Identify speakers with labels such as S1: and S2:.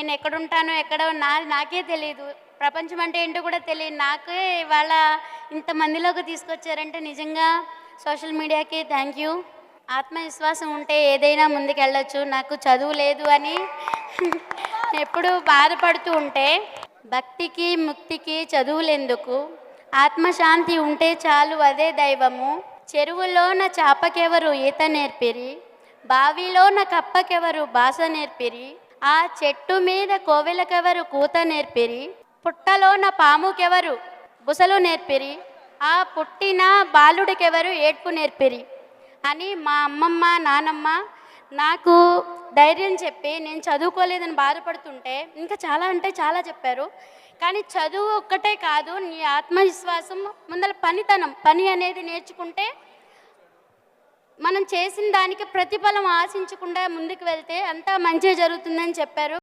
S1: నేను ఎక్కడుంటానో ఎక్కడో నాకే తెలీదు. ప్రపంచం అంటే ఏంటో కూడా తెలియదు. నాకే ఇవాళ ఇంతమందిలోకి తీసుకొచ్చారంటే నిజంగా సోషల్ మీడియాకి థ్యాంక్ యూ. ఆత్మవిశ్వాసం ఉంటే ఏదైనా ముందుకెళ్ళొచ్చు. నాకు చదువు లేదు అని ఎప్పుడూ బాధపడుతూ ఉంటే, భక్తికి ముక్తికి చదువులెందుకు, ఆత్మశాంతి ఉంటే చాలు అదే దైవము, చెరువులోన చాపకెవరు ఈత నేర్పిరి, బావిలోన కప్పకెవరు భాష నేర్పిరి, ఆ చెట్టు మీద కోవెలకెవరు కూత నేర్పిరి, పుట్టలోన పాముకెవరు బుసలు నేర్పిరి, ఆ పుట్టిన బాలుడికెవరు ఏడ్పు నేర్పిరి అని మా అమ్మమ్మ నానమ్మ నాకు ధైర్యం చెప్పి నేను చదువుకోలేదని బాధపడుతుంటే ఇంకా చాలా అంటే చాలా చెప్పారు. కానీ చదువు ఒక్కటే కాదు, నీ ఆత్మవిశ్వాసం ముందర పని అనేది నేర్చుకుంటే మనం చేసిన దానికి ప్రతిఫలం ఆశించకుండా ముందుకు వెళ్తే అంతా మంచి జరుగుతుందని చెప్పారు.